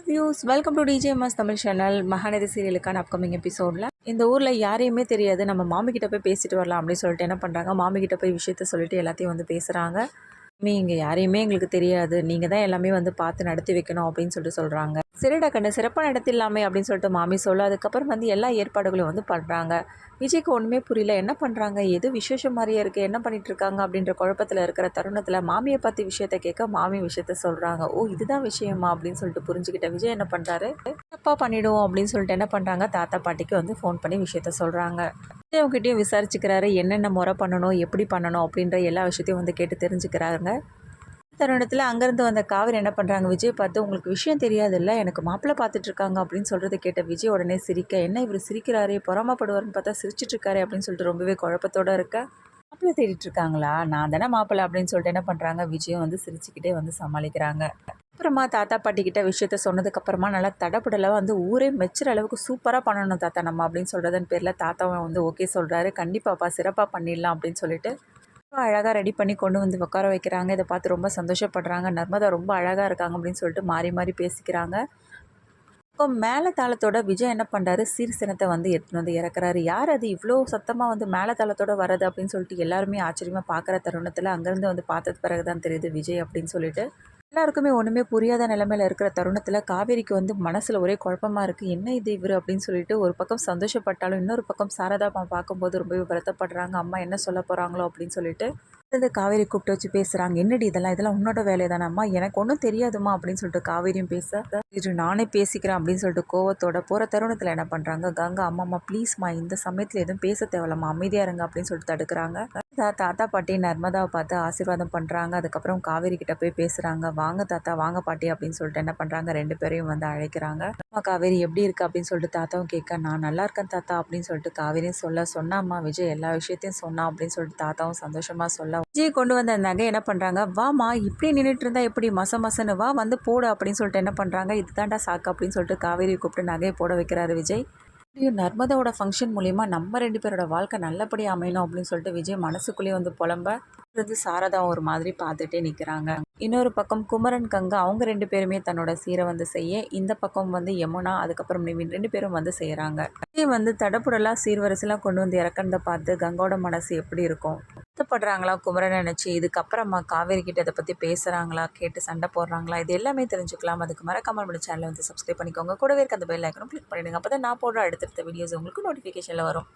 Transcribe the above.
Views welcome to DJMS Tamil channel. Mahanadi சீரியலுக்கான upcoming எபிசோடில் இந்த ஊரில் யாரையுமே தெரியாது, நம்ம மாமி கிட்ட போய் பேசிட்டு வரலாம் அப்படின்னு சொல்லிட்டு என்ன பண்ணுறாங்க, மாமி கிட்ட போய் விஷயத்த சொல்லிட்டு எல்லாத்தையும் வந்து பேசுகிறாங்க. இங்கே யாரையுமே எங்களுக்கு தெரியாது, நீங்கள் தான் எல்லாமே வந்து பார்த்து நடத்தி வைக்கணும் அப்படின்னு சொல்லிட்டு சொல்கிறாங்க. சரிடா கண்ணு, சிறப்பாக நடத்திடலாமே அப்படின்னு சொல்லிட்டு மாமி சொல்ல, அதுக்கப்புறம் வந்து எல்லா ஏற்பாடுகளையும் வந்து பண்ணுறாங்க. விஜய்க்கு ஒன்றுமே புரியல, என்ன பண்ணுறாங்க, எது விசேஷம் மாதிரியே இருக்குது, என்ன பண்ணிட்டு இருக்காங்க அப்படின்ற குழப்பத்தில் இருக்கிற தருணத்தில் மாமியை பற்றி விஷயத்த கேட்க மாமி விஷயத்த சொல்கிறாங்க. ஓ, இதுதான் விஷயமா அப்படின்னு சொல்லிட்டு புரிஞ்சுக்கிட்ட விஜய் என்ன பண்ணுறாரு, தப்பா பண்ணிவிடுவோம் அப்படின்னு சொல்லிட்டு என்ன பண்ணுறாங்க, தாத்தா பாட்டிக்கு வந்து ஃபோன் பண்ணி விஷயத்த சொல்கிறாங்க. விஜய் அவங்ககிட்டயும் விசாரிச்சுக்கிறாரு, என்னென்ன முறை பண்ணணும், எப்படி பண்ணணும் அப்படின்ற எல்லா விஷயத்தையும் வந்து கேட்டு தெரிஞ்சுக்கிறாங்க. தருணத்தில் அங்கேருந்து வந்த காவிரி என்ன பண்ணுறாங்க, விஜய் பார்த்து உங்களுக்கு விஷயம் தெரியாதுல்ல, எனக்கு மாப்பிள்ளை பார்த்துட்ருக்காங்க அப்படின்னு சொல்கிறத கேட்ட விஜய் உடனே சிரிக்க, என்ன இவர் சிரிக்கிறாரே, பொறாமப்படுவார்னு பார்த்தா சிரிச்சிட்ருக்காரு அப்படின்னு சொல்லிட்டு ரொம்பவே குழப்பத்தோடு இருக்க, மாப்பிள்ளை தேடிட்டு இருக்காங்களா, நான் தானே மாப்பிள்ளை அப்படின்னு சொல்லிட்டு என்ன பண்ணுறாங்க, விஜயம் வந்து சிரிச்சுக்கிட்டே வந்து சமாளிக்கிறாங்க. அப்புறமா தாத்தா பாட்டிக்கிட்ட விஷயத்த சொன்னதுக்கப்புறமா நல்லா தடப்படலாம் வந்து ஊரே மெச்சுற அளவுக்கு சூப்பராக பண்ணணும் தாத்தா நம்ம அப்படின்னு சொல்கிறதன் பேரில் தாத்தாவை வந்து ஓகே சொல்கிறாரு. கண்டிப்பாப்பா, சிறப்பாக பண்ணிடலாம் அப்படின்னு சொல்லிட்டு அழகாக ரெடி பண்ணி கொண்டு வந்து உட்கார வைக்கிறாங்க. இதை பார்த்து ரொம்ப சந்தோஷப்படுறாங்க. நர்மதா ரொம்ப அழகாக இருக்காங்க அப்படின்னு சொல்லிட்டு மாறி மாறி பேசிக்கிறாங்க. இப்போ மேலே தாளத்தோட விஜய் என்ன பண்ணுறாரு, சீர்சினத்தை வந்து எடுத்துன்னு வந்து இறக்குறாரு. யார் அது இவ்வளோ சத்தமாக வந்து மேலே தாளத்தோட வர்றது அப்படின்னு சொல்லிட்டு எல்லாருமே ஆச்சரியமாக பார்க்குற தருணத்தில் அங்கேருந்து வந்து பார்த்தது பிறகு தான் தெரியுது விஜய் அப்படின்னு சொல்லிட்டு. எல்லாருக்குமே ஒன்றுமே புரியாத நிலைமையில் இருக்கிற தருணத்தில் காவேரிக்கு வந்து மனசில் ஒரே குழப்பமாக இருக்குது. என்ன இது இவர் அப்படின்னு சொல்லிட்டு ஒரு பக்கம் சந்தோஷப்பட்டாலும் இன்னொரு பக்கம் சாரதா பார்க்கும்போது ரொம்பவே வருத்தப்படுறாங்க. அம்மா என்ன சொல்ல போகிறாங்களோ அப்படின்னு சொல்லிட்டு இந்த காவேரி கூப்பிட்டு வச்சு பேசுகிறாங்க. என்னடி இதெல்லாம் உன்னோட வேலையை தானே அம்மா, எனக்கு ஒன்றும் தெரியாதுமா அப்படின்னு சொல்லிட்டு காவேரியும் பேச, இது நானே பேசிக்கிறேன் அப்படின்னு சொல்லிட்டு கோவத்தோட போகிற தருணத்தில் என்ன பண்ணுறாங்க, கங்கா அம்மா ப்ளீஸ்மா இந்த சமயத்தில் எதுவும் பேச தேவையில்லம்மா, அமைதியாக இருங்க அப்படின்னு சொல்லிட்டு தடுக்கிறாங்க. தாத்தா பாட்டி நர்மதாவை பார்த்து ஆசீர்வாதம் பண்ணுறாங்க. அதுக்கப்புறம் காவேரி கிட்ட போய் பேசுகிறாங்க. வாங்க தாத்தா, வாங்க பாட்டி அப்படின்னு சொல்லிட்டு என்ன பண்ணுறாங்க, ரெண்டு பேரையும் வந்து அழைக்கிறாங்க. அம்மா காவேரி எப்படி இருக்கு அப்படின்னு சொல்லிட்டு தாத்தாவும் கேட்க, நான் நல்லா இருக்கேன் தாத்தா அப்படின்னு சொல்லிட்டு காவேரியும் சொன்னாம்மா விஜய் எல்லா விஷயத்தையும் சொன்னான் அப்படின்னு சொல்லிட்டு தாத்தாவும் சந்தோஷமாக சொல்ல, விஜய் கொண்டு வந்த நகை என்ன பண்ணுறாங்க, வாமா இப்படி நின்றுட்டு இருந்தா எப்படி மசன்னு வா வந்து போடு அப்படின்னு சொல்லிட்டு என்ன பண்ணுறாங்க, இதுதான்டா சாக்கு அப்படின்னு சொல்லிட்டு காவேரி கூப்பிட்டு நகையை போட வைக்கிறாரு விஜய். நர்மதாவோட ஃபங்க்ஷன் மூலிமா நம்ம ரெண்டு பேரோட வாழ்க்கை நல்லபடியாக அமையணும் அப்படின்னு சொல்லிட்டு விஜய் மனசுக்குள்ளேயே வந்து புலம்ப சாரதா ஒரு மாதிரி பார்த்துட்டே நிற்கிறாங்க. இன்னொரு பக்கம் குமரன் கங்கா அவங்க ரெண்டு பேருமே தன்னோட சீரை வந்து செய்ய, இந்த பக்கம் வந்து யமுனா அதுக்கப்புறம் நிவின் ரெண்டு பேரும் வந்து செய்கிறாங்க. விஜய் வந்து தடப்புடலாம் சீர்வரிசெல்லாம் கொண்டு வந்து இறக்கிறத பார்த்து கங்காவோட மனசு எப்படி இருக்கும், வருத்தப்படுறாங்களா குமரன் நினச்சி, இதுக்கப்புறமா காவேரி கிட்ட இதை பற்றி பேசுகிறாங்களா, கேட்டு சண்டை போடுறாங்களா, இது எல்லாமே தெரிஞ்சுக்கலாம். அதுக்கு மறக்காம நம்ம சேனலை வந்து சப்ஸ்கிரைப் பண்ணிக்கோங்க. கூடவே இருக்க அந்த பெல் ஐக்கனும் கிளிக் பண்ணிடுங்க. அப்போ தான் நான் போடுற அடுத்தடுத்த வீடியோஸ் உங்களுக்கு நோட்டிஃபிகேஷனில் வரும்.